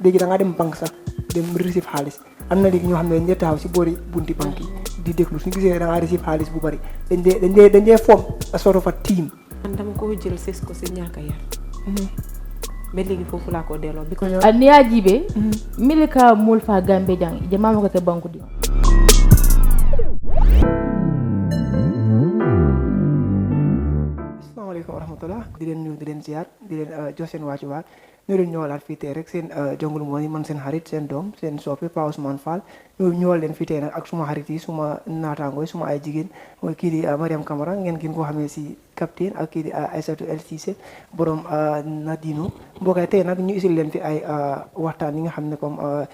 léegi da ngaa dem banque sax dem receive xaalis am na léegi ñoo xam ne dañ dee taxaw si boori bunti banque yi di déglu suñu gisee da ngaa receive xaalis bu bari dañ dee form a sort of a team. man dama ko jël sës ko si ñàkk a yar. ba léegi foofu laa ko delloo bi ko ni ya jibe milika mul fa gambe jang jama ko ke banku di asalaamaaleykum wa rahmatullah di leen nuyu di leen ziar di leen jox seen wàccuwaay ñu leen ñëwalaat fii tey rek seen jongul moo ni man seen xarit seen doom seen soppe Pa Ousmane Fall ñu ñëwal leen fii tey nag ak suma xarit yi suma naataangoo suma ay jigéen mooy kii di Mariam Camara ngeen gën koo xamee si capitaine ak kii di Aïssatou El Cissé borom Nadino mbokk tey nag ñu isil leen fi ay waxtaan yi nga xam ne comme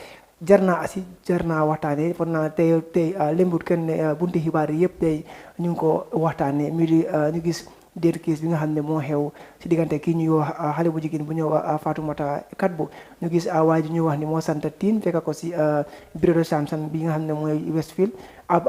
jar naa waxtaanee foog naa tey lembut kenn bunti xibaar yi yëpp tey ñu ngi ko waxtaanee mi di ñu gis déet kiis bi nga xam ne moo xew si diggante kii ñuy wax xale bu jigéen bu ñëw Fatoumata Katbo ñu gis waa ji ñuy wax ni moo sant tiin fekk ko si bureau de Samsam bi nga xam ne mooy Westfield ab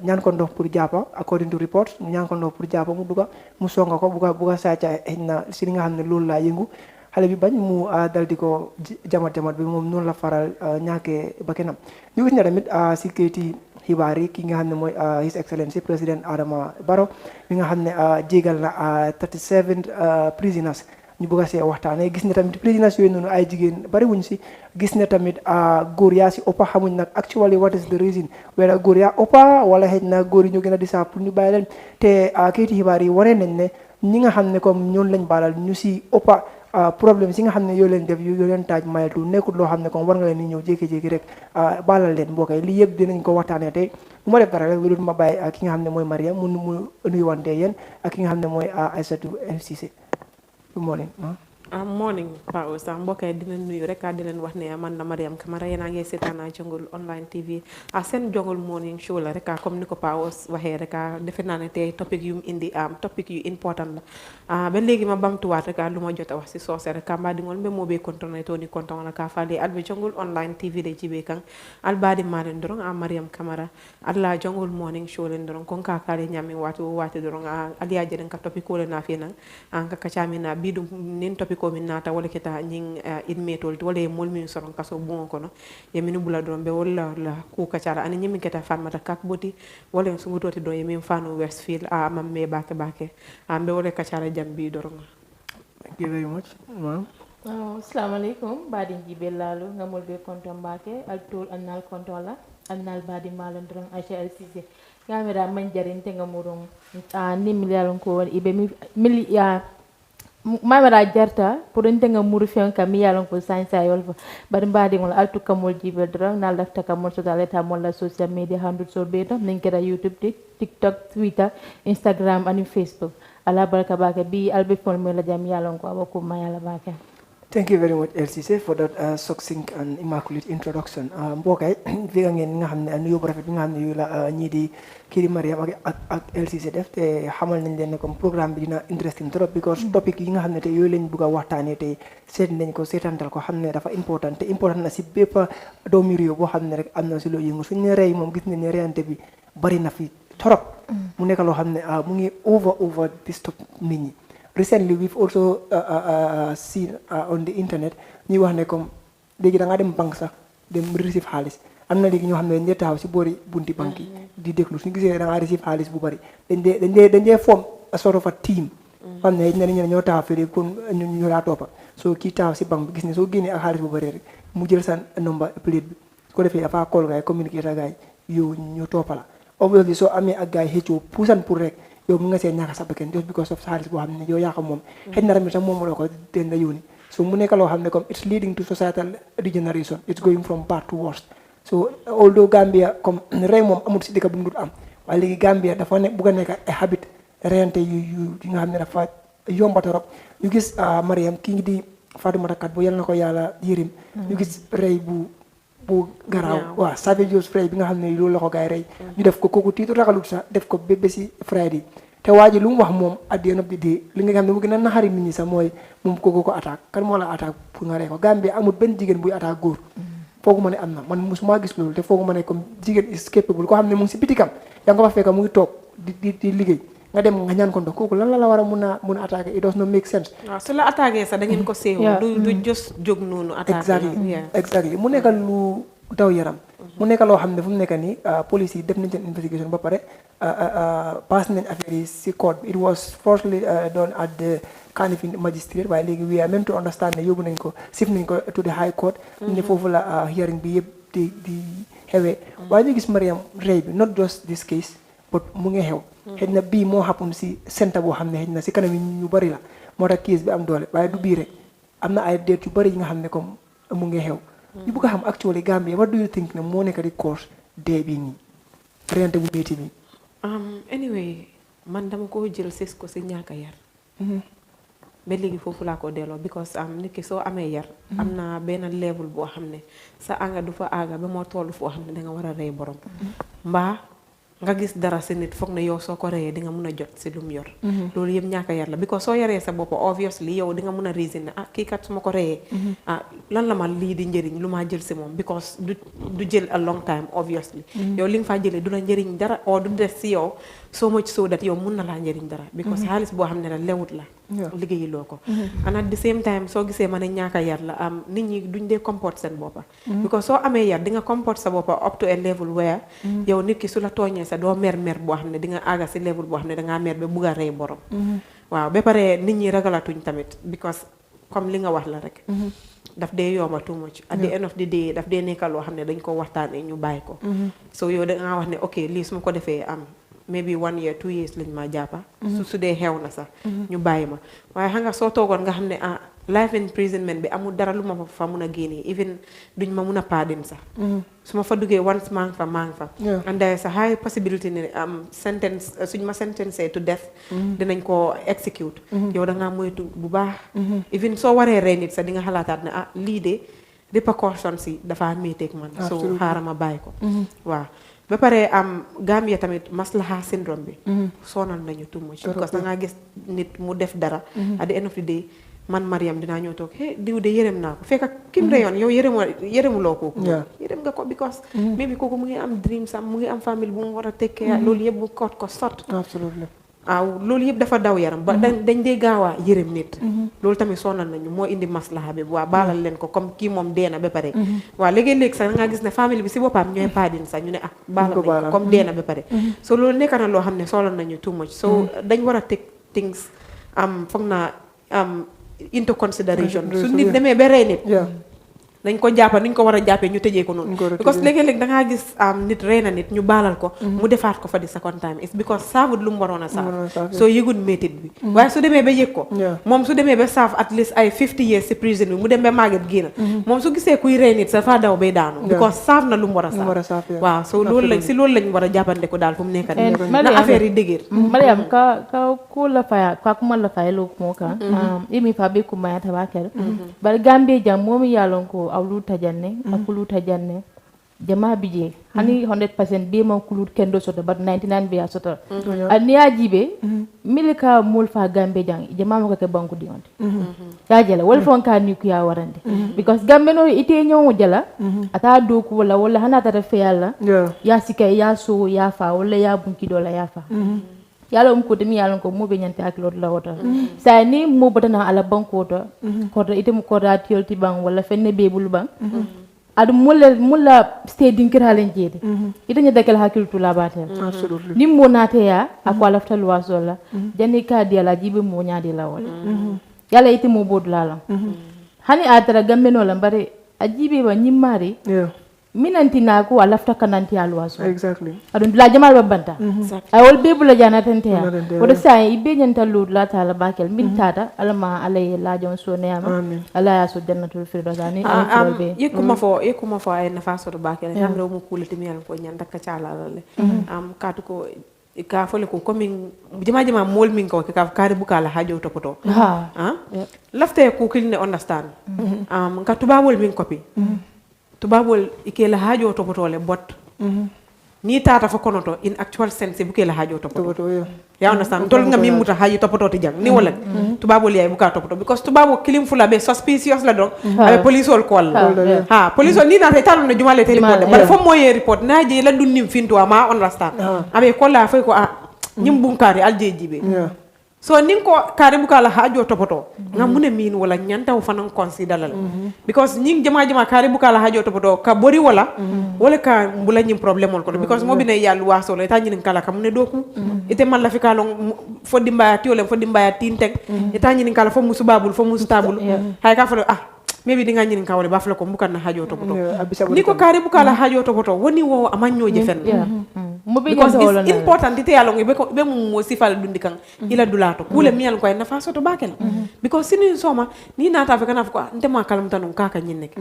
ñaan ko ndox pour jàppa according to report ñaan ko ndox pour jàppa mu duga mu songa ko buga sàcca xëy na si li nga xam ne loolu laa yëngu xale bi bañ mu dal di ko jamat bi moom noonu la faral ñàkkee ba kenam ñu gis ne tamit si kayiti xibaar yi ki nga xam ne mooy His Excellency President Adama Barrow mi nga xam ne jégal na 37 prisoners ñu bëgg a see waxtaanee gis ne tamit prisoners yooyu noonu ay jigéen bari wuñ si gis ne tamit góor yaa si ëppa xamuñ nag actually what is the reason wala góor yaa ëppa wala xëy na góor yi ñu gën a disaa pour ñu bàyyi leen te kayiti xibaar yi wane nañ ne ñi nga xam ne comme ñoon lañ baalal ñu si ëppa problème si nga xam ne yoo leen def yoo leen taaj mayatu nekkul loo xam ne comme war nga leen ni ñëw jékki-jékki rek baalal leen mbokk yi lii yëpp dinañ ko waxtaanee tey bu ma def dara rek lu dul ma bàyyi ki nga xam ne mooy Mariam mu nuyuwante yéen ak ki nga xam ne mooy Aïssatou El Cissé good morning. Morning Pa Ousmane mbokk yi dina nuyu rek di leen wax ne man la Mariam Camara yéen a ngi seetaan Jongul online TV seen Jongul morning show la rek comme ni ko Pa Ous waxee rek defe naa ne tey topic yu mu indi topic yu important la ba léegi ma bamtuwaat rek lu ma jot a wax si soose rek mbaadi ngol mbe moo be kontoon to ni kontoon la ka fali albe Jongul online TV de jibe kan albaadi malen dorong Mariam Camara alla Jongul morning show len dorong kon ka kale nyami wati dorong aliya jeren ka topic ko le na fi nan ka kacamina bidum nin topic ko min nata wala kita ñing inmetol wala mol min soron kaso bon kono yeminu bula don be wala la ku kacala ani ñimi keta farmata kak boti wala su ngutoti do yemin fanu Westfield mam me bake be wala kacala jambi doron. Thank you very much ma'am. Assalamu alaikum badi jibe lalu ngamol be konton bake al tol annal kontola annal badi malan doron Aisha El Cissé ngamira man jarinte ngamurung ni miliyalon ko ibe mil ya mamara jarta pour ndenga muru fen kam yalon ko sansa yolfa bar mbadi ngol altu kamol jibe dro na lafta kamol so daleta molla social media handu so beto ninkera YouTube TikTok Twitter Instagram and Facebook ala baraka baka bi albe fon mo la jam yalon ko abako mayala baka. Thank you very much LCC for that succinct and immaculate introduction. Mbokay fi ngeen nga xamne anu yob rafet nga xamne yu la ñi di kii di Mariam ak LCC def te xamal nañ leen ne comme programme bi dina interesting trop because topic yi nga xam ne te yooyu lañ bëgg a waxtaanee tey seet nañ ko seetantal ko xam ne dafa important te important na si bépp doomi réew boo xam ne rek am na si loo yëngu suñ ne rey moom gis nañ ne reyante bi bari na fi trop mu nekk loo xam ne mu ngi over this top nit ñi. Recently we've also seen on the internet ñuy wax ne comme léegi da ngaa dem banque sax dem receive xaalis am na léegi ñoo xam ne dañ dee taxaw si boori bunti banque yi di déglu suñu gisee da ngaa receive xaalis bu bari dañ dee form a sort of a team xam ne ñeneen ñoo taxaw fii kon ñu laa toppa soo kii taxaw si banque bi gis ne soo génnee ak xaalis bu bari rek mu jël sa number plate bi su ko defee dafa call gaay communiquer ak gaay yow ñu toppa la obviously soo amee ak gaay xëccoo puusan pour rek yow mu nga see ñàkk sa bakkan just because of xaalis boo xam ne yow yaa xam moom xëy na tamit sax moom la ko den la yónni so mu nekk loo xam ne comme it's leading to societal degeneration it's going from bad to worse so although Gambia comme rey moom amul si dëkk bu mu dul am waaye léegi Gambia dafa ne bugg a nekk ay habit reyante yu nga xam ne dafa yomba torop ñu gis Mariam kii di Fatoumata Katbo yal na ko yàlla yërim ñu gis rey bu garaaw waaw savage spray bi nga xam ne loolu la ko gaay rey ñu def ko kooku tiitu ragalut sax def ko bébé si Friday te waa ji lu mu wax moom at the end of the day li nga xam ne mu gën a naxari nit ñi sax mooy moom kooku ko attaque kan moo la attaque pour nga rey ko Gambie amul benn jigéen buy attaque góor foogu ma ne am na man musuma gis loolu te foogu ma ne comme jigéen is capable koo xam ne mu ngi si bitikam yaa nga fa fekk mu ngi toog di liggéey nga dem nga ñaan ko ndox kooku lan la war a mun a attaquer it does not make sense. waaw su la attaquer sax da ngeen ko séewoo du just jóg noonu attaquer exactly mu nekk lu daw yaram mu nekk loo xam ne fu mu nekk nii police yi def nañ seen investigation ba pare pass nañ affaire yi si court it was firstly done at the Kanifing magistrate waaye léegi we are meant to understand ne yóbbu nañ ko sif nañ ko to the high court ne foofu la hearing bi yëpp di xewee waaye ñu gis Mariam rey bi not just this case but mu ngi xew xëy na bii moo happen si centre boo xam ne xëy na si kanam yi ñu bari la moo tax case bi am doole waaye du bii rek am na ay deet yu bari yi nga xam ne comme mu ngi xew ñu bëgg a xam actually Gambia what do you think ne moo nekk di cause dee bii nii reyante bu métti bi anyway man dama ko jël sis ko si ñàkk a yar ba léegi foofu laa ko delloo because nit ki soo amee yar am na benn level boo xam ne sa anga du fa aaga ba moo toll foo xam ne danga war a rey borom mbaa nga gis dara si nit foog ne yow soo ko reyee di nga mun a jot si lu mu yor loolu yëpp ñàkk a yar la because soo yaree sa bopp obviously yow di nga mun a reason ne kii kat su ma ko reyee lan la ma lii di njëriñ lu maa jël si moom because du jël a long time obviously yow li nga faa jëlee du la njëriñ dara oo du des si yow so much so that yow mun na laa njëriñ dara because xaalis boo xam ne la lewut la liggéeyiloo ko and at the same time soo gisee ma ne ñàkk a yar la nit ñi duñ dee comporte seen boppa because soo amee yar di nga comporte sa boppa up to a level where yow nit ki su la tooñee sa doo mer boo xam ne di nga àgga si level boo xam ne dangaa mer ba bugg a rey borom waaw ba pare nit ñi ragalatuñ tamit because comme li nga wax la rek daf dee yomba too much at the end of the day daf dee nekka loo xam ne dañ ko waxtaanee ñu bàyyi ko so yow dangaa wax ne ok lii su ma ko defee maybe 1 year 2 years lañ ma jàppa su dee xew na sax ñu bàyyi ma waaye xam nga soo toogoon nga xam ne life imprisonment bi amul dara lu ma fa mun a génnee even duñ ma mun a pardon sax su ma fa duggee once maa ngi fa and there is a high possibility ne sentence suñ ma sentence to death dinañ ko execute yow dangaa moytu bu baax even soo waree rey nit sax di nga xalaataat ne lii de repercussions yi dafa métteeg man so xaaral ma bàyyi ko waaw ba pare Gambia tamit maslaha syndrome bi sonal nañu too much because da ngaa gis nit mu def dara at the end of the day man Mariam dinaa ñëw toog diw de yërëm naa ko fekk kim reyoon yow yërëmuloo kooku yërëm nga ko because maybe kooku mu ngi am dream sam mu ngi am famille bu mu war a tekkee loolu yëpp bu koot ko sot waaw loolu yëpp dafa daw yaram ba dañ dee gaaw a yërëm nit loolu tamit sonal nañu moo indi maslaha bi waa baalal leen ko comme kii moom dee na ba pare waaw léegi-léegi sax da ngaa gis ne famille bi si boppam ñooy paadin sax ñu ne baalal nañ ko comme dee na ba pare so loolu nekk na loo xam ne sonal nañu too much so dañ war a take things foog naa into consideration su nit demee ba rey nit dañ ko jàppa nuñ ko war a jàppee ñu tëjee ko noonu because léegi-léegi dangaa gis nit rey na nit ñu baalal ko mu defaat ko fa di second time it's because saafut lu mu waroon a saaf soo yëgul métit bi waaye su demee ba yëg ko moom su demee ba saaf at least ay 50 years si prison bi mu dem ba màgget génn moom su gisee kuy rey nit sa fa daw bay daanu because saaf na lu mu war a saaf waaw so loolu lañ war a jàppandeku daal fu mu nekk na affaire yi dëgër Mariam ka ku la faya ka kuma la faya lo mo ka imi fa be kuma ya tabakel bar Gambia jam momi yalon ko awlu tajanne akulu tajanne jama bije hani 100% be man kulut kendo soto but 99 be soto ani ajibe milika mul fa Gambia jang jama mo ko banku dionde ya jela wol fon ka ni ku ya warande because Gambia no ite nyowo jela ata do ko wala hana ta fe yalla ya sikay ya so ya fa wala ya bunki dola ya fa yalo ko demi yalo ko mo be nyante ak lot la wota sa ni mo botana ala banko to ko ite mo ko da tiolti bang wala fenne be bul bang adu mulla stedin kiralen jede ite nya dakel hakiltu la batel absolutely nim mo nate ya akwa lafta luwaso la jani ka dia la jibe mo nyaade la wala yalla ite mo bod la hani atara gambe no la bare ajibe ba nyimmari minanti na ko alafta kananti alwaso exactly adun la jamal babanta ay wol be bula jana tante ya wala say ibe nyanta lud la taala bakel min tata alama alay la jon so neama ala ya so jannatul firdosani yekuma fo ay nafa so bakel hamre mo kulati mi yalla ko nyanda ka chala le katu ko ka fole ko comme jama mol min ko ka kare bukala hajo topoto lafte ko kilne understand ka tubabol min copy tubabol ikela hajo topotole bot ni tata fa konoto in actual sense bu kela hajo topoto ya understand tol nga mi muta hajo topoto ti jang ni wala tubabol yaay bu ka topoto because tubabo kilim fula be suspicious la donc avec police ol call police ol ni na tay talo na jumale te report ba fo moye report na je la dunnim finto ma understand abe kolla fay ko nyim bunkari alje jibe so nin ko kare buka la hajo topoto nga mune min wala nyanta o fanan consider la because ning jama kare buka la hajo topoto ka bori wala ka mbula nyim problem on ko because mo bine yallu waso la tan nin kala ka mune doku ite man la fi kala foddi mbaya tiole foddi mbaya tintek ita nin kala fo musubabul fo mustabul hay ka fo maybe dinga ñinin kawle bafla ko bukan na hajo topoto ni ko kare buka la hajo topoto woni wo amanyo je fen because it's important ite yalo be mo sifal dundi kan ila dulato kule miyal ko na faso to bakel because sini soma ni nata fe kana ko ndema kalam tanu kaka ñinnek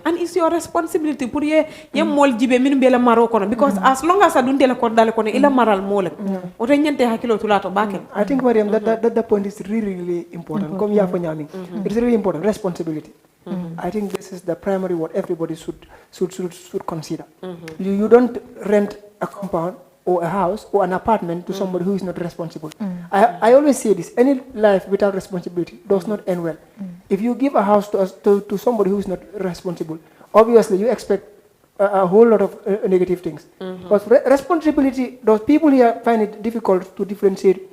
and it's your responsibility pour ye mol jibe min be la maro kono because as long as adunde la ko dale kono ila maral molek o to ñente hakilo tulato bakel I think Mariam that point is really important comme ya fo ñami it's really important responsibility. I think this is the primary what everybody should consider. You don't rent a compound or a house or an apartment to somebody who is not responsible. I always say this: any life without responsibility does not end well. If you give a house to somebody who is not responsible, obviously you expect a whole lot of negative things. But responsibility, those people here find it difficult to differentiate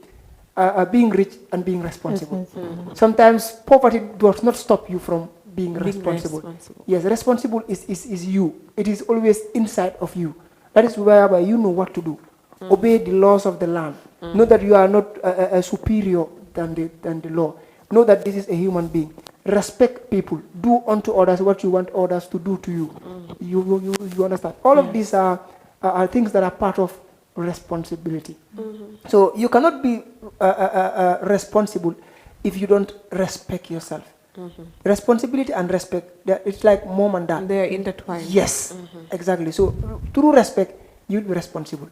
being rich and being responsible. Sometimes poverty does not stop you from being responsible. Yes, responsible is you. It is always inside of you. That is whereby you know what to do. Obey the laws of the land. Know that you are not superior than the law. Know that this is a human being. Respect people. Do unto others what you want others to do to you. You understand? All of these are things that are part of responsibility. So you cannot be responsible if you don't respect yourself. Responsibility and respect, it's like mom and dad. They are intertwined. Yes, exactly. So through respect, you'll be responsible.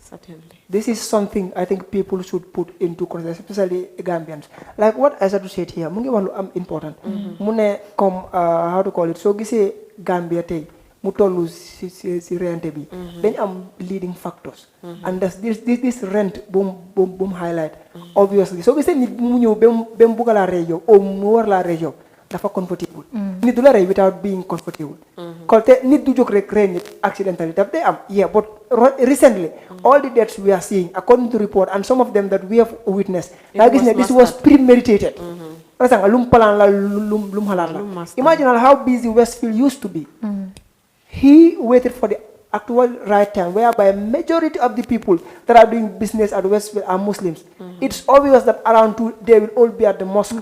Certainly. This is something I think people should put into consideration, especially Gambians. Like what I said to say here, mungi walu important. Mune come how to call it? So gise Gambia tay mutolu si rent bi. Then am leading factors. And this rent boom highlight. Obviously. So gise nit mu ñew bem buga la reyo o mu war la reyo dafa comfortable. Nit du la rey without being comfortable. Kolte nit du jog rek rey nit accidentally daf day am. Yeah, but recently all the deaths we are seeing according to report and some of them that we have witnessed, this was premeditated. Lum plan la lum halat la. Imagine how busy Westfield used to be. He waited for the actual right time, whereby majority of the people that are doing business at Westfield are Muslims. It's obvious that around they will all be at the mosque,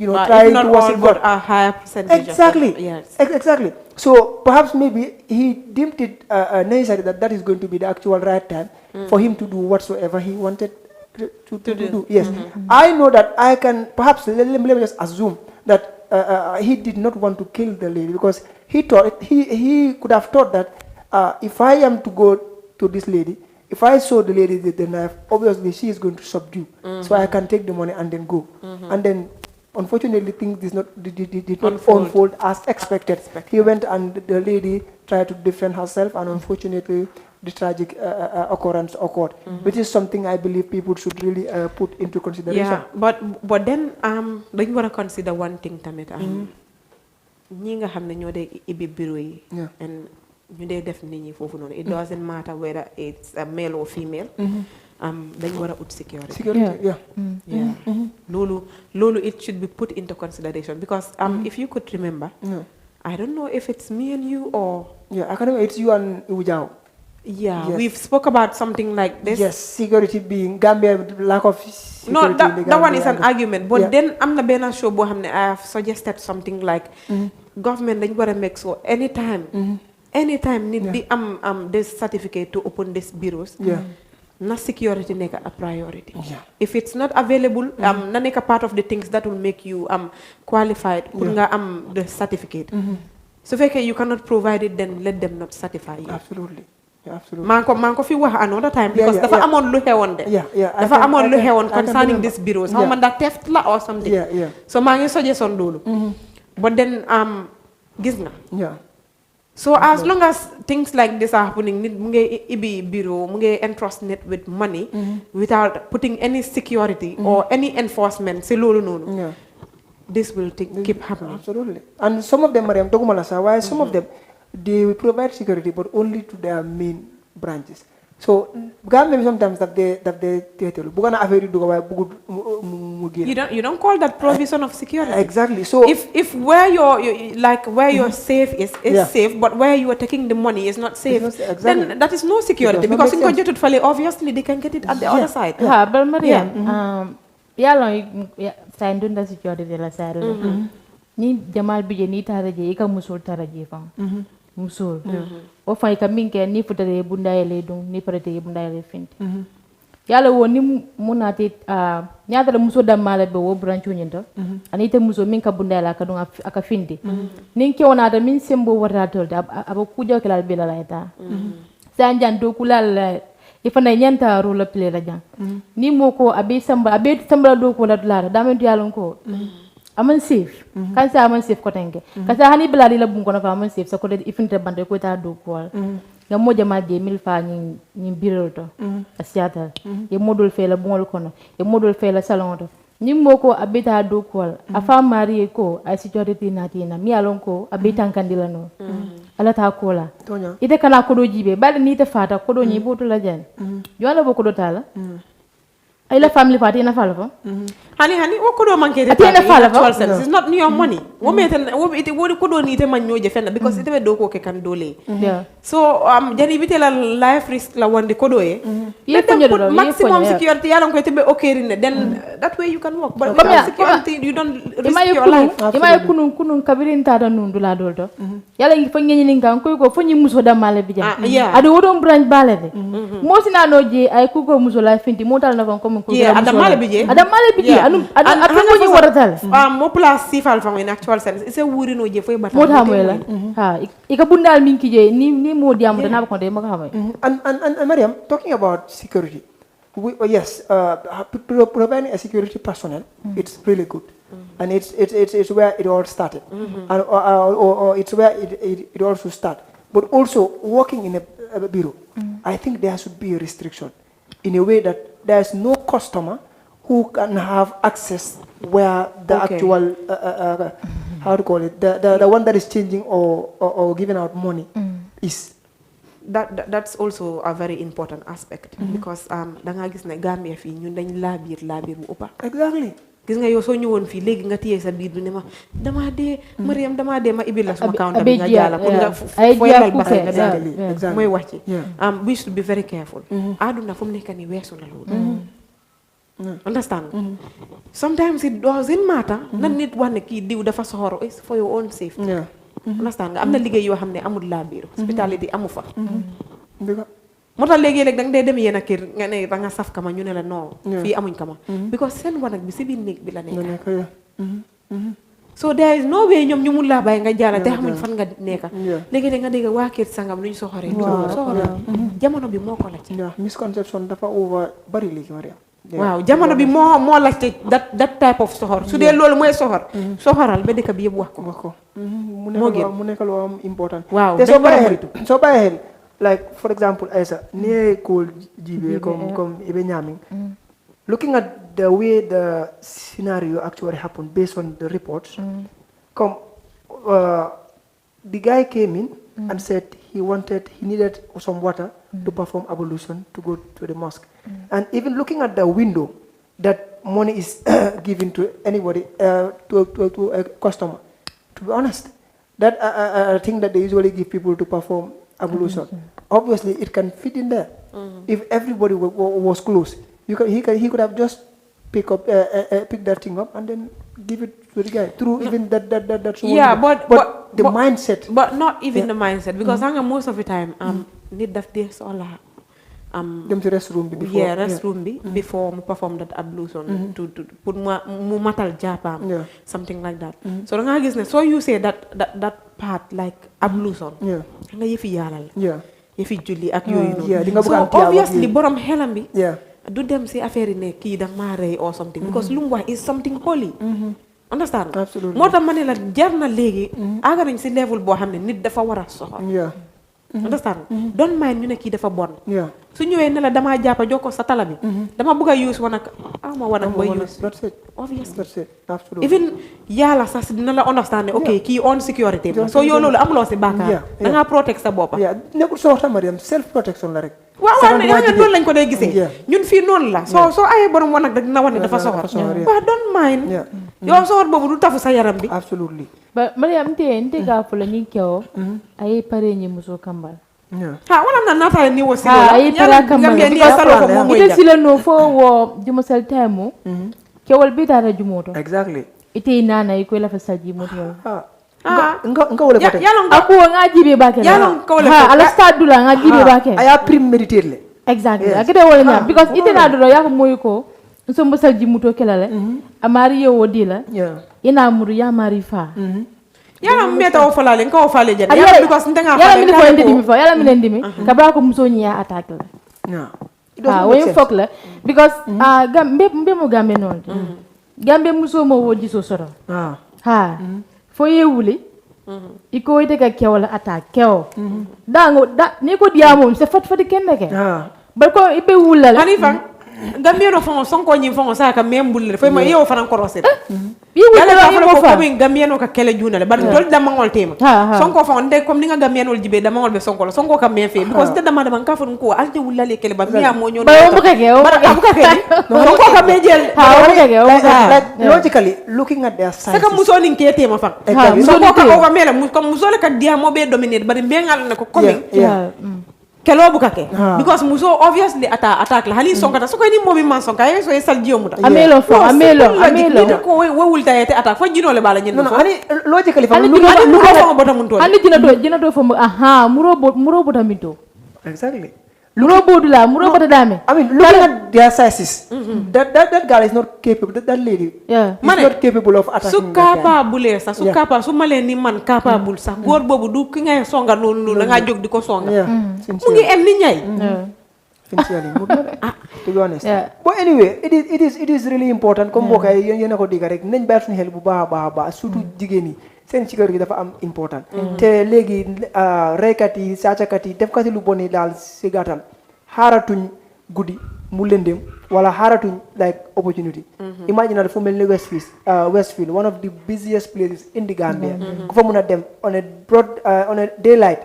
trying to worship God. A higher percentage. Exactly. Yes. Exactly. So perhaps maybe he deemed it necessary that is going to be the actual right time for him to do whatsoever he wanted to do. Yes. I know that I can perhaps let me just assume that he did not want to kill the lady because he thought he could have thought that if I am to go to this lady, if I saw the lady with the knife, obviously she is going to subdue, so I can take the money and then go. And then, unfortunately, things did not unfold as expected. He went and the lady tried to defend herself, and unfortunately, the tragic occurrence occurred, which is something I believe people should really put into consideration. Yeah, but then dañu war a consider one thing tamit ñi nga xam ne ñoo dee ibi bureau yi and ñu dee def nit ñi foofu noonu it doesn't matter whether it's a male or female dañu war a ut security. Loolu it should be put into consideration because if you could remember I don't know if it's me and you or I can remember it's you and Ujao. Yeah, yes. We've spoke about something like this. Yes, security being Gambia, lack of security. No, that one is an argument. But then I'm the Bena show I have suggested something like government dañ wara make so anytime need di this certificate to open these bureaus. Na security nekk a priority. If it's not available, na nekk a part of the things that will make you qualified pour nga the certificate. So if you cannot provide it, then let them not certify you. Absolutely. Man ko fi wax another time because dafa amone lu xewon de. Dafa amone lu xewon concerning these bureaus. How man that theft la or something. So ma ngi suggestion lolu. But then gis nga. So as long as things like this are happening, nit mu ngi ibi bureau, mu ngi entrust net with money without putting any security or any enforcement ci lolu nonu. This will keep happening. Absolutely. And some of them, Mariam, why some of them, they will provide security, but only to their main branches. So Gambia sometimes that they tell bukan affaire du way bugu mu génn. You don't call that provision of security. Exactly. So if where you're safe is safe, but where you are taking the money is not safe, then that is no security, because in Kojutut Fale obviously they can get it at the other side. Ha, but Mariam, sa ndunda security de la sare. Ni Jamal bije ni taraje ika musul taraje fam. Musul. O fa ika minke ni futare bunda ele dum ni parete bunda ele finti. Yala wo ni munati nyaata muso da mala be wo branchu nyento anite muso min ka bunda la ka dum aka finti. Nin ke wona da min sembo wata tolta aba kujo kala be la laita. Sanjan do kulal ifana nyanta role play la jang. Ni moko abe samba do ko la dula da men yalon ko. Aman safe kan sa aman safe ko tenge kasa hani bladi la bun ko na aman safe so ko de ifinte bande ko ta do ko nga moja ma de mil fa ni biroto asiata e modul fe la bungol kono e modul fe la salon to ni moko abita do ko afa mari ko ay security natina mi alon ko abita kandila no ala ta ko la ite kana ko do jibe bal ni te fata ko do ni botu la jan yo la boko do tala ay la family party na fala fa hani o ko do manke de it's not your money wo meten wo ite wo ko do ni te man ñoje fenn because ite be do ko ke kan dole so jani bite la life risk la wonde ko do let them put maximum security yalla ko te be okerine then that way you can work but without security you don't risk your life imay kunun kabirin ta da nun dula dolto yalla ngi fa ngeni ngam ko fo ñi muso da male bi jam adu wodon branch balé mo sina no je ay ku ko muso la finti mo tal na ko ada male bije ada ko ñu waratal mo place sifal fa in actual sense c'est wuri no je foy bata mo tamoy la ha ika bundal min ki je ni mo diam dana ko de ma xamay and Mariam, talking about security, yes, providing a security personnel, it's really good, and it's where it all started, and or it's where it also start. But also working in a bureau, I think there should be a restriction, in a way that there's no customer who can have access where the actual how to call it, the one that is changing or giving out money is. That's also a very important aspect, because da nga gis ne Gambia fi ñun dañ labir bu uppa. Exactly. Gis nga yow so ñewon fi legi nga tiyé sa biir bi ne ma dama dé Mariam dama dé ma ibil la sama account bi nga jala pour nga foyal ba nga dali moy wax ci we should be very careful. Aduna fu mu nekk ni wessu na lool. Understand? Sometimes it doesn't matter nan nit wax ne ki diw dafa soxoro is for your own safety. Understand nga am na liggéey yoo xam ne amul laa biir hospitality amu fa moo tax léegi-léeg da nga dee dem yéen a kër nga ne da nga saf kama ñu ne la non fii amuñ kama because seen wanag bi si biir néeg bi la nekk so there is no way ñoom ñu mun laa bàyyi nga jaara te xamuñ fan nga nekka léegi-léeg nga dégg waa kër sangam nuñ soxoree jamono bi moo ko la ci misconception dafa over bari léegi Mariam. waaw jamono bi moo laajte that type of soxor su dee loolu mooy soxoral ba dëkk bi yëpp wax ko mu nekk lu am important. waaw te soo bàyyi xel like for example Aisa nee kool jibe comme ibe ñaaming looking at the way the scenario actually happened based on the reports come the guy came in and said he needed some water to perform ablution to go to the mosque. And even looking at the window that money is given to anybody, to a customer, to be honest, that a thing that they usually give people to perform ablution. Obviously, it can fit in there. If everybody was close, he could have just pick that thing up and then give it to the guy through even that but the mindset. But not even the mindset, because most of the time need that this all them to restroom bi before mu perform that ablution to put mu matal japam something like that. So da nga gis ne so you say that part like ablution nga yefi yalla la yefi julli ak yoyu non so obviously borom xelam bi do dem si affaire ne kii da ma rey or something because lu mu wax is something holy. Understand? Absolutely. moo tax ma ne la jar na léegi aga nañ si level boo xam ne nit dafa war a soxor understand don't mind ñu ne kii dafa bon yeah su ñëwee ne la damaa jàppa jox ko sa tala bi dama bëgg a use wanag ma wanag ba use that's it obviously that's it absolutely even yàlla sax dina la understand ne ok kii on sécurité la soo yow loolu amuloo si bàkkaar da ngaa protect sa boppa nekkul soo waxtaan Mariam self protection la rek waaw ne nga noonu lañ ko dee gisee ñun fii noonu la soo ayee borom wanag rek dina wax ne dafa soxor waaw don't mind yow soxor boobu du tafu sa yaram bi absolutely But Mariam nte ka fula ni kyo ay pare ni muso kambal. Wala na nata ni wosi wala. Ay para kambal. Ite sila no fo wo jumo sel temu. Kewal bita na jumoto. Exactly. Ite inana iko la fasa jumoto. Nga wala bata. Aku nga jibe bake. Ala start dula nga jibe bake. Aya premeditated le. Exactly. Akede wala nya because ite na dolo ya ko moyiko. So mbosal jimuto kelale. Amari yo wodila. Ina muru ya mari fa yala meta o falale nka o fale jana yala because ntenga yala mi ko ndimi fo yala mi ndimi kabra ko muso nya attack la when fok la because mbe mo gambe non gambe muso mo wodi so soro fo ye wuli iko ite ka kewala attack kew dango ni ko diamo se fat fat kenne ke ba ko ibe wulala hanifa Gambian no fon son ko nyi fon sa ka membulle fo ma yew fanan korosé yi wala ko ko min Gambian ka kele junale bar dol damangol tema son ko fon de comme ni nga Gambian wol jibe damangol be son ko ka men fe because de dama ka fon ko alde wulale kele ba mi amo nyon ba bu ka ke son ko ka mejel logically looking at their size saka muso nin ke tema fa son ko ka o mele comme muso le ka diamo be dominate bar bengal ne ko coming kelo buka ke because muso obviously attack la hali sonka so ko ni mobi man sonka e so e saldio muta amelo ko we wulta ete attack fo jino le bala nyen no ani logically fa lu ko bota mun to ani jina to fo muro bota minto exactly muro bota dame I mean looking at their sizes that girl is not capable that lady is not capable of attacking su capable sa su capable su male ni man capable sax góor boobu du ki ngay songa noonu la nga jóg di ko songa mu ngi em ni ñay sincerely to be honest but anyway it is really important comme bokay yéen a ko diga rek nañ bàyyi suñu xel bu baax surtout jigéen yi seen sécurité dafa am important te léegi reykat yi sàccakat yi defkat yi lu bon yi daal si gàttal xaaratuñ guddi mu lëndëm wala xaaratuñ like opportunity imagine fu mel ni Westfield one of the busiest places in the Gambia ku fa mun a dem on a daylight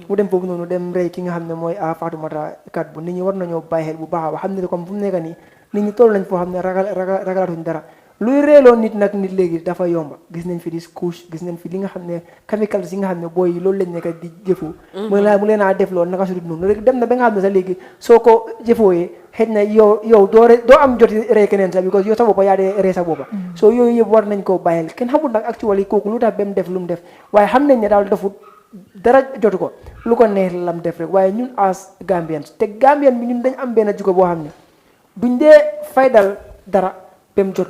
mu dem foofu noonu dem rey ki nga xam ne mooy Fatoumata kat bu nit ñi war nañoo bàyyi xel bu baax a xam ne comme fu mu nekk nii nit ñi toll nañ foo xam ne ragalatuñ dara luy reeloo nit léegi dafa yomba gis nañ fi di couche gis nañ fi li nga xam ne chemicals yi nga xam ne booy yi loolu lañ nekk di jëfoo mu leen a def loolu naka sudut noonu rek dem na ba nga xam ne sax léegi soo ko jëfooyee xëy na yow doo am joti rey keneen sax because yow sa boppa yaa dee rey sa boppa soo yooyu yëpp war nañ koo bàyyil kenn xamul nag actually kooku lu tax ba mu def lu mu def waaye xam nañ ne daal dafut dara jotu ko lu ko neex lam def rek waaye ñun as Gambians te Gambian bi ñun dañ am benn jikko boo xam ne duñ dee faydal dara ba mu jot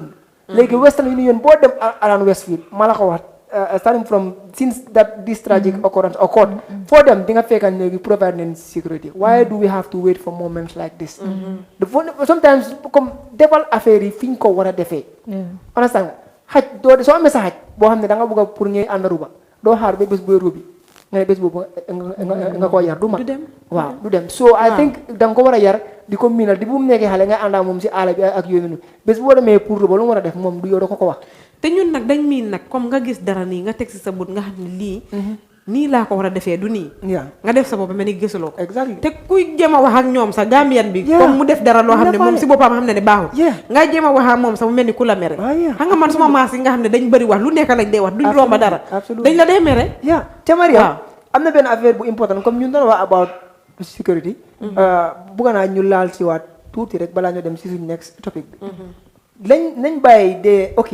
léegi Western Union boo dem around Westfield ma la ko wax starting from since that this tragic occurrence occurred foo dem di nga fekkan léegi provide nañ security why do we have to wait for moments like this sometimes comme defal affaire yi fi ñu ko war a defee understand nga xaj doo soo amee sa xaj boo xam ne da nga bëgg a pour ñuy ànd ruba doo xaar ba bés booy rubi nga ne bés boobu nga koo yar du mat waaw du dem so I think da nga ko war a yar di ko miinal di bu mu nekkee xale nga àndaa moom si àll bi ak yooyu noonu bés boo demee pour ruba lu mu war a def moom du yow da ko wax te ñun nag dañ miin nag comme nga gis dara nii nga teg si sa bët nga xam ne lii nii laa ko war a defee du nii nga def sa bopp mel ni gisuloo ko exactly te kuy jéem a wax ak ñoom sa Gambian bi comme mu def dara loo xam ne moom si boppam xam ne ne baaxul nga jéem a wax ak moom sa mu mel ni ku la mere xam nga man suma maas yi nga xam ne dañ bëri wax lu nekk lañ dee wax duñ romba dara dañ la dee mere te Maria am na benn affaire bu important comme ñun doon wax about security bugga naa ñu laal si waat tuuti rek balaa ñoo dem si suñu next topic bi nañ bàyyi de ok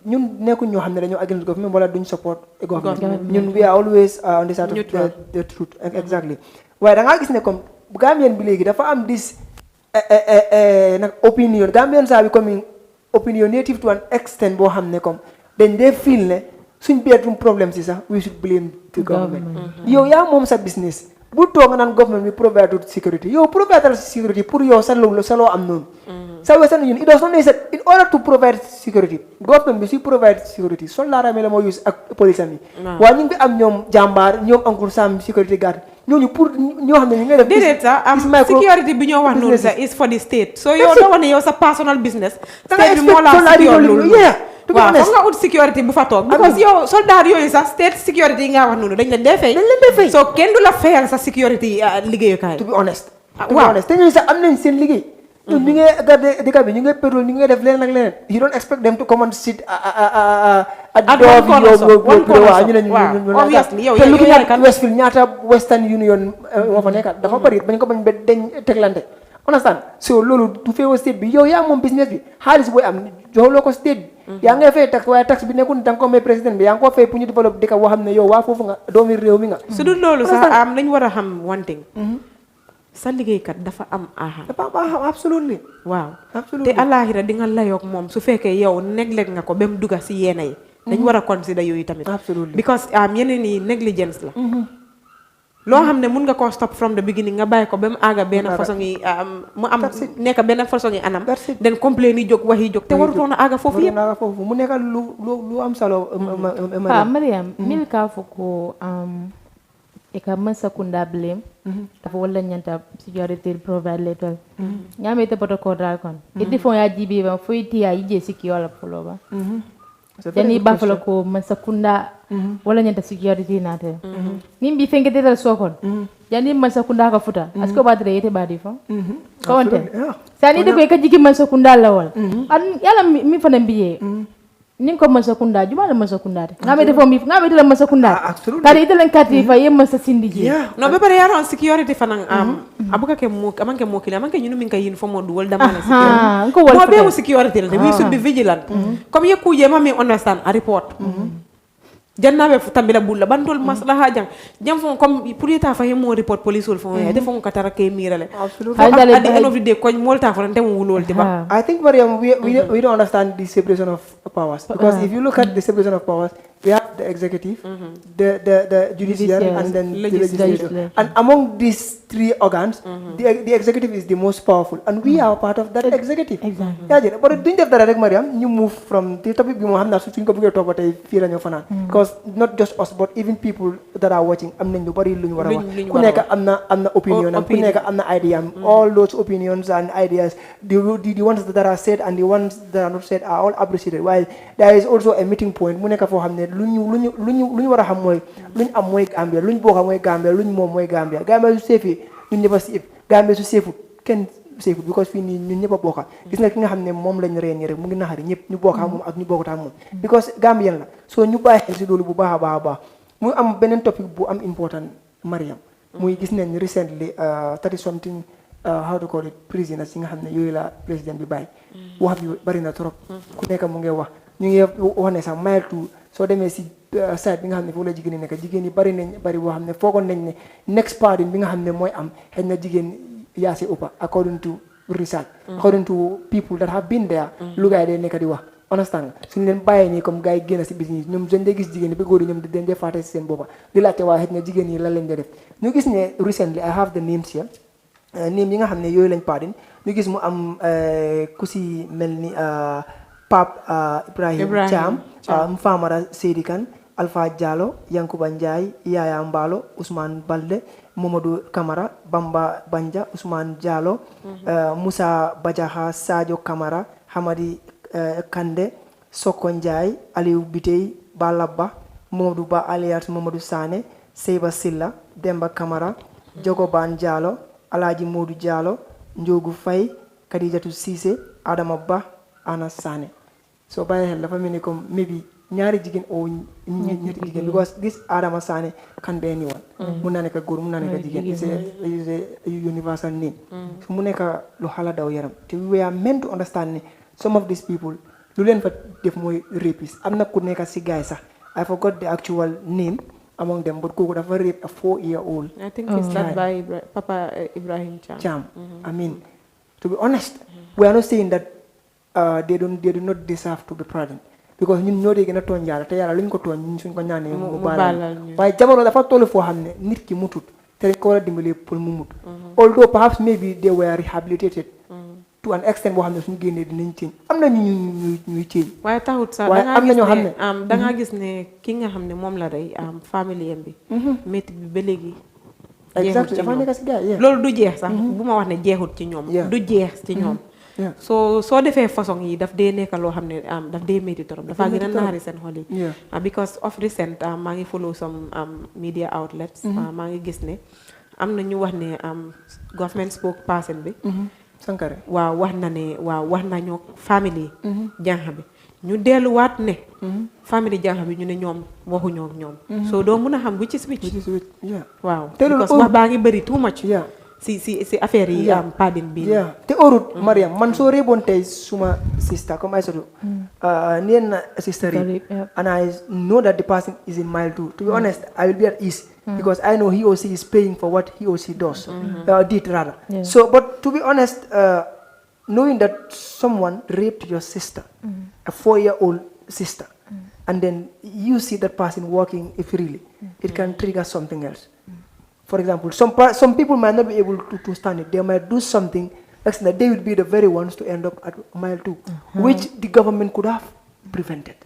ñun nekkuñ ñoo xam ne dañoo against government wala duñ support government ñun we are always on the side of the truth exactly waaye da ngaa gis ne comme Gambian bi léegi dafa am this nag opinion Gambian saa bi comme opinionative to an extent boo xam ne comme dañ dee feel ne suñ bedroom problème si sax we should blame the government yow yaa moom sa business bu toog nga naan government bi provide security yow provide security pour yow sa loo am noonu sa Western Union it does not necessary in order to provide security government bi suy provide security soldaar mi la moo use ak police am yi waaye ñu ngi fi am ñoom jàmbaar ñoom Uncle Sam security guard ñooñu pour ñoo xam ne ñu ngay def déedéet sax security bi ñoo wax noonu sax is for the state so yow doo wax ne yow sa personal business state bi moo la secure loolu waaw foog nga ut security bu fa toog because yow soldat yooyu sax state security yi nga wax noonu dañ leen dee fay so kenn du la fayal sa security liggéeyukaay to be honest te ñooñu sax am nañ seen liggéey ñun ñu ngi garder dëkk bi ñu ngi pétrole ñu ngi def leneen ak leneen you don't expect them to come and sit at the door bi waaw ñu ne ñu obviously yow te lu ngi ñaata Westfield ñaata Western Union moo fa nekkat dafa bari bañ ko bañ ba dañ teglante understand so loolu du feewa state bi yow yaa moom business bi xaalis booy am joxuloo ko state bi yaa ngay fay tax waaye tax bi nekkul da nga ko may président bi yaa ngi ko fay pour ñu développe dëkk boo xam ne yow waa foofu nga doomi réew mi nga su dul loolu sax lañ war a xam one thing sa liggéeykat dafa am absolutely waaw te àllaaxira di nga layoog moom su fekkee yow neglect nga ko ba mu dugga si yeena yi dañ war a consider yooyu tamit because yeneen yi negligence la loo xam ne mun nga koo stop from the beginning nga bàyyi ko ba mu àgga benn façon yi mu am nekk benn façon yi anam den complain yi jóg wax yi jóg te warutoon a àgga foofu yëpp mu nekk lu am solo Mariam mil ka fo ko eka masakunda blame dafa wala nyanta security provide letter nyame te poto ko dal kon idi fon ya jibi ba fo iti ya yije siki wala polo ba jani ba folo ko masakunda wala nyanta security nate nimbi fenge te dal sokon jani masakunda ka futa asko ba dre yete badi fo konte sani de ko ka jigi masakunda la wala an yala mi fana biye nin ko masakunda juma la masakunda ngame defo mi ngame de la masakunda kadi itelen kati fa yem masa sindiji no be bare yaron security fanan abuka ke mo amanke mo kila amanke nyunu min kay uniform do wol dama na security mo be mo security la we should be vigilant comme ye kuje ma mi understand a report jannabe fu tambila bulla bandol maslaha jam fon comme pour yeta fa yemo report police wol fon e defo ko tara ke mirale at the end of the day ko molta fon dem wulol tiba I think Mariam we don't understand the separation of powers because if you look at the separation of powers we have the executive the judiciary and then the legislature and among these three organs the executive is the most powerful and we are part of that executive exactly but duñ def dara rek Mariam ñu move from the topic bi mo xamna suñ ko bëgge top tay fi lañu fanan because not just us but even people that are watching am nañ lu bari luñ wara wax ku nekk amna opinion am ku nekk amna idea am all those opinions and ideas the ones that are said and the ones that are not said are all appreciated while there is also a meeting point mu nekk fo xamne luñu wara xam moy luñ am moy Gambia luñ bokk moy Gambia luñ mom moy Gambia su sefi ñun ñëpp si Gambia su sefu kenn sefu because fii nii ñun ñëpp a bokka gis nga ki nga xam ne moom lañ reen rek mu ngi naxari ñëpp ñu bokka moom ak ñu bokkut ak moom because Gambian la so ñu bàyyi xel si loolu bu baax a baax mu am beneen topic bu am important Mariam muy gis nañ recently 30 something how to call it prisoners yi nga xam ne yooyu la président bi bàyyi wax bi bari na trop ku nekk mu ngi wax ñu ngi wax ne sax mile two soo demee si site bi nga xam ne foofu la jigéen ñi nekk jigéen ñi bari boo xam ne foogoon nañ ne next party bi nga xam ne mooy am xëy na jigéen yaa si uppa according to research according to people that have been there lu gaay dee nekk di wax understand nga suñu leen bàyyee nii comme gars yi génn si business ñoom dañ dee gis jigéen ñi ba góor yi ñoom dañ dee fàtte si seen boppa di laajte waaye xëy na jigéen ñi lan lañ dee def ñu gis ne recently I have the names here name yi nga xam ne yooyu lañ pardon ñu gis mu am ku si mel ni Pape Ibrahim Thiam Famara Seydi Kane Alpha Diallo Yankuba Ndiaye Yaya Mbalo Ousmane Balde Mamadou Camara Bamba Banja Ousmane Diallo Moussa Badiaha Sadio Camara Hamadi Kande Soko Ndiaye Aliou Bitey Balaba Mamadou Ba alias Mamadou Sané Seyba Silla Demba Camara Jogoban Diallo Alaji Modou Diallo Ndiogu Faye Khadijatou Cissé Adama Ba Ana Sané so bàyyi xel dafa mel ni comme maybe ñaari jigéen o ñetti jigéen because this Adama Sané can be anyone mun naa nekk góor mun naa nekk jigéen is a universal name so mu nekk lu xala daw yaram te we are meant to understand ne some of these people lu leen fa def mooy rapist am na ku nekk si gaay sax I forgot the actual name among them but kooku dafa rape a 4-year-old I think it's that by Papa Ibrahim Cham I mean to be honest we are not saying that they do not deserve to be pardoned because ñun ñoo dee gën a tooñ yàlla te yàlla lu ñu ko tooñ ñun suñ ko ñaanee mu baalal waaye jamono dafa toll foo xam ne nit ki mutut te dañ ko war a dimbali pour mu mut although perhaps maybe they were rehabilitated to an extent boo xam ne suñu génnee dinañ change am na ñuy change waaye taxut sax waaye am na ñoo xam ne da nga gis ne ki nga xam ne moom la rey famille bi métti bi ba léegi exactly dafa nekk si gars yi loolu du jeex sax bu ma wax ne jeexut ci ñoom du jeex ci ñoom soo defee façon yi daf dee nekk loo xam ne daf dee métti trop dafa gën a naari seen xol yi because of recent maa ngi follow some media outlets maa ngi gis ne am na ñu wax ne government spokesperson bi Sankare waaw wax na ñoo family jànq bi ñu delluwaat ne family jànq bi ñu ne ñoom waxuñoo ñoom so doo mun a xam which is which waaw because wax baa ngi bëri too much si affaire yi padin bi te orut Mariam man soo réeboon tey suma sister comme ay soto neen na sister yi and I know that the person is in mile 2 to be honest I will be at ease because I know he or she is paying for what he or she does did rather so but to be honest knowing that someone raped your sister a 4-year-old sister and then you see that person working freely it can trigger something else. For example, some people might not be able to stand it. They might do something that they would be the very ones to end up at mile 2, which the government could have prevented.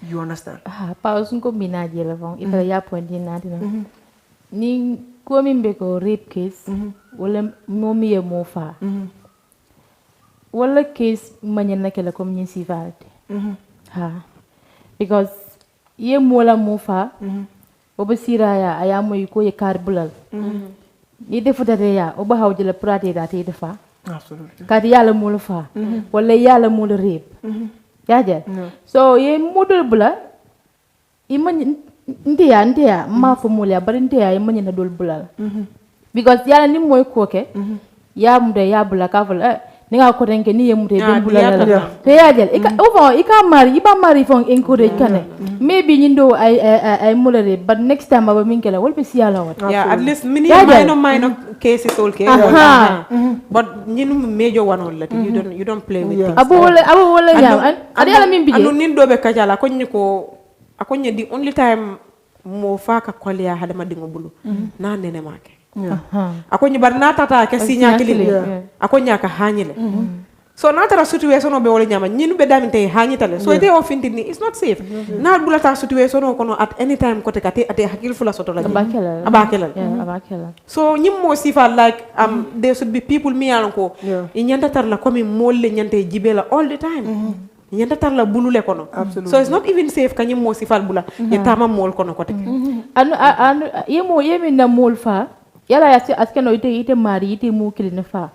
You understand? Pause ko binaji la fong. Ifa ya point ni natina. Ni ko mimbe ko rape case wala momi ye mofa. Wala case manyen na kala kom nyin sivalite. Because ye mola mofa. Oba siraya ayamo yuko ye kar bulal ni defutate ya oba hawjela prate da te defa absolutely kadi yalla mul fa wala yalla mul rep yaje so ye modul bula iman ndia ma fo mul ya bari ndia iman na dol bulal because yalla ni moy koke ya mude ya bula ka fol ni nga ko renke ni ye mude ben bulal la te yaje ika mari iba mari fon encourage kane maybe nyindo ay mulare but next time aba minkela wol be siyala wat at least mini minor cases all case but nyinu major one all you don't play with things abu wala nyam adi ala min bije anu nin dobe kajala akonye the only time mo faka kwaliya hadama dingo bulu na nene make akonye bar na tata ke sinya kilili akonya ka hanyile so natara situation be wala nyama nyinu be daminte hanyitale so ite ofintini it's not safe na bulata situation kono at any time kote kate ate hakil fula soto la abakela so nyimmo sifa like there should be people mi yanko nyanta tar la komi molle nyante jibela all the time nyanta tar la bulule kono so it's not even safe kanyimmo sifal bula yetama mol kono kote anu yemi na mol fa yala ya askeno ite mari ite mu kilina fa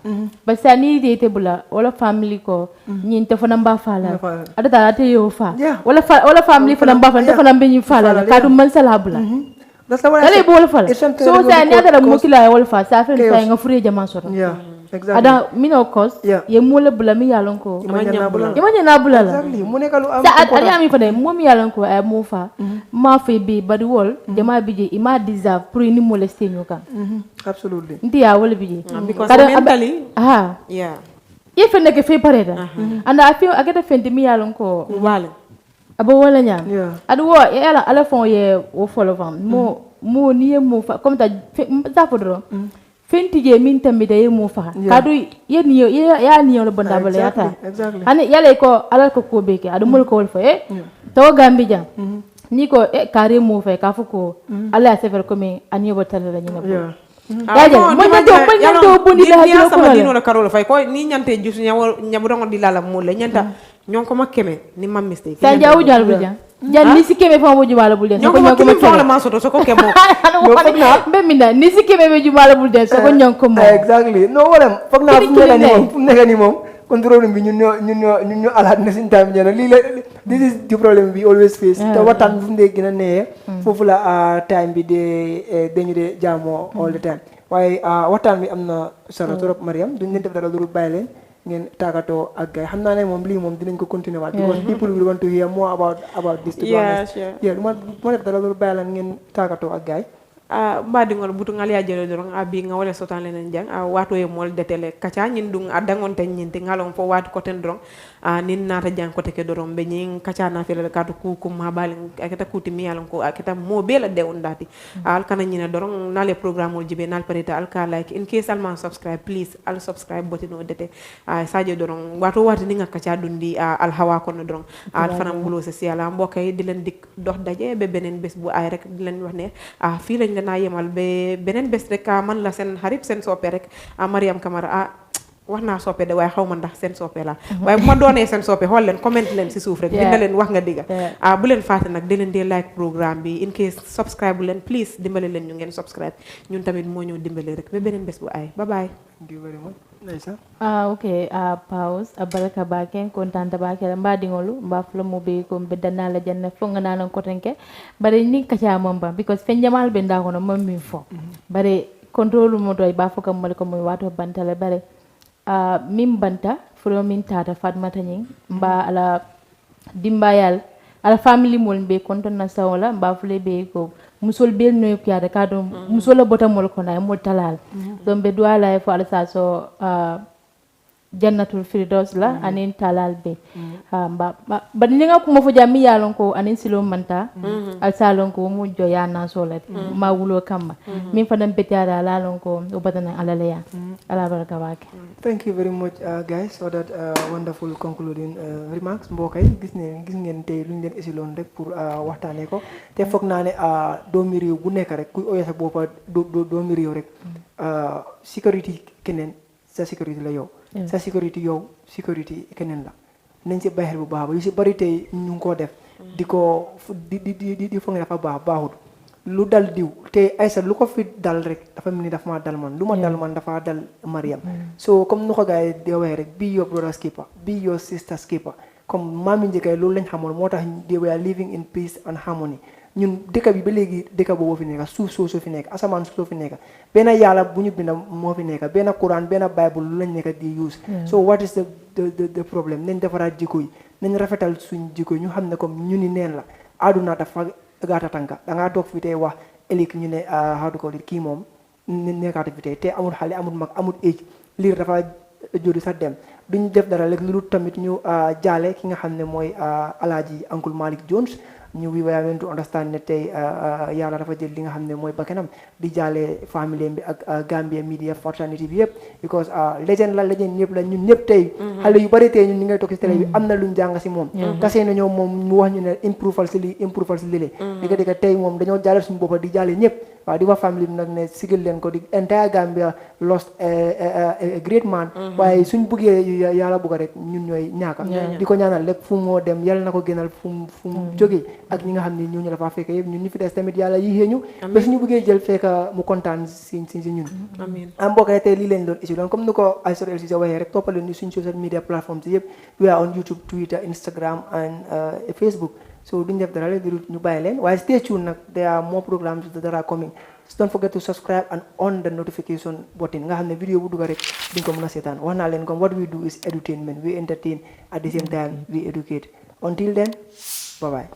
basani ite bula wala family ko nyinte fana mba fala ada ta ate yo fa wala family fana mba fala fana mbe fala ka dum man sala bula that's the one I bol fala so sa ni ada mu kila wala fa sa fa nga fure jama soro exactly ada mino cause ye mole bula mi yalon ko imanya na bula la exactly mu nekalu am sa ari ami fane mo mi yalon ko ay mo fa ma fe bi badi wol jama bije ima deserve pour ni molester ñoka absolutely ndi ya wala bije because mentally ye fe nek fe pareda anda afi agata fenti mi yalon ko wala abo wala nyam adu wo yala ala fon ye wo follow fam mo ni ye mo fa comme ta fodro fenti je min tambi da ye mo fa kadu ye ni ya ni yo bonda bale yata hani yale ko ala ko beke adu mol ko wol fa to Gambia ni ko kare mo fa ka fuko ala sefer ko me ani bo tala la nyina mo nyanto bundi la ni sama dino la karol fay ko ni nyante jusu nyabu di lala mo le nyanta nyonko makeme ni mam mistake sa jawu jal bu jan ni sikeme fa mo jumala bul den nyonko makeme fa la masoto so ko kemo be minda ni sikeme be jumala bul den so ko nyonko mo exactly no wala fogna fu nekani mom control bi ñun alat na sin time ñana li this is the problem we always face to watan fu ndé gëna né fofu la time bi dañu dé jamo all the time waye watan bi amna solo torop Mariam duñ leen def dara lu baylé ngeen tagato ak gay xamna né mom li mom dinañ ko continuer wat because people will want to hear more about this to be honest mo def dara lu baylé ngeen tagato ak gay mbadingol butu ngal ya jelo dorong abi nga wala sotan lenen jang wato e mol detele kacha nyin dung adangon tan nyin te ngalon fo wat ko ten dorong nin nata jang ko teke dorong be nyin kacha na fele katu ku ma bal akata kuti mi yalon ko akata mo bela de on dati al kana nyina dorong nale programme ol jibe nal pareta al ka like in case alman subscribe please al subscribe button o dete sadio dorong wato wati ni nga kacha dundi al hawa ko no dorong al fanam bulo social mbokay di len dik dox daje be benen bes bu ay rek di len wax ne fi lañ leen a yemal ba beneen bés rek man la seen xarit seen soppe rek Mariam Camara wax naa soppe de waaye xaw ma ndax seen soppe la waaye bu ma doonee seen soppe xool leen comment leen si suuf rek binda leen wax nga digga bu leen fàtte nag di leen dee like programme bi in case subscribe bu leen please dimbale leen ñu ngeen subscribe ñun tamit moo ñëw dimbale rek ba beneen bés bu ay bye bye. Thank you very much. Nice. Okay, pause. Abaraka baken kontanta bakela mbadingolu mbaflo mobe ko bedana la janna fonga nanan kotenke bare ni kacha mamba because fenjamal be nda kono mammi fo bare control mo doy ba fo kam ko mo wato bantale bare min banta fulo min tata Fatmata nying mba ala dimbayal ala family mol be konton na sawla mba fule be ko musol bel no kya da kado musola bota mol ko na mol talal don be duala e fo ala sa so jannatul firdaus la anin talal be ba ni nga ko mo fo jami yalon ko anin silo manta al salon ko mo joya na sola ma wulo kamma min fa dam betara la lon ko o badana ala leya ala baraka wake. Thank you very much guys for that wonderful concluding remarks mbokay gis ngeen tay luñu leen esilon rek pour waxtane ko te fokk naa ne doomi réew bu nekk rek kuy oyé sa boppa doomi réew rek sécurité keneen sa sécurité la yow sa sécurité yow sécurité keneen la nañ ci bàyyi xel bu baax ba yu ci bari tey ñu ngi koo def di ko di foog ne dafa baaxut lu dal diw te Aïssa lu ko fi dal rek dafa mel ni dafa ma dal man lu ma dal man dafa dal Mariam so comme nu ko gars yi di waxee rek be your brother's keeper be your sister's keeper comme maami njëkkay loolu lañ xamoon moo tax they were living in peace and harmony ñun dëkk bi ba léegi dëkk boobu fi nekk suuf soo fi nekk asamaan soo fi nekk benn yàlla bu ñu binda moo fi nekk benn Quran benn Bible lu lañ nekk di use so what is the problem nañ defaraat jikko yi nañ rafetal suñ jikko yi ñu xam ne comme ñu ni neen la àdduna dafa gaata tànka dangaa toog fi tey wax ëllëg ñu ne how to call it kii moom nekkaatu fi tey te amul xale amul mag amul age liir dafa jódi sax dem duñ def dara rek lu tamit ñu jaale ki nga xam ne mooy Alaaji Uncle Malik Jones ñu we were meant to understand ne tey yàlla dafa jël li nga xam ne mooy bakkanam di jaale famille bi ak Gambia media fraternity bi yëpp because legend ñëpp la ñun ñëpp tey xale yu bari tey ñun ñi ngay toog si télé bi am na luñ jàng si moom tasee na ñoom moom mu wax ñu ne improval si lii improval si lile dëgg tey moom dañoo jaale suñu boppa di jaale ñëpp waaw di wax famille bi nag ne sigil leen ko di entire Gambia lost a great man waaye suñ buggee yàlla bugga rek ñun ñooy ñaaka di ko ñaanal rek fu moo dem yàlla na ko gënal fu mu jógee ak ñi nga xam ne ñooñu dafa fekk yëpp ñun ñu fi des tamit yàlla yéexee ñu ba suñu bëggee jël fekk mu kontaan si ñun am mbokk tey lii leen doon issue doon comme ni ko Aïssatou El Ceesay waxee rek toppale ni suñ social media platforms yëpp we are on YouTube Twitter Instagram and Facebook so duñ def dara rek di ñu bàyyi leen waaye stay tuned nag there are more programs that are coming so don't forget to subscribe and on the notification button nga xam ne vidéo bu dugg rek di nga ko mën a seetaan wax naa leen comme what we do is edutainment we entertain at the same time we educate until then bye bye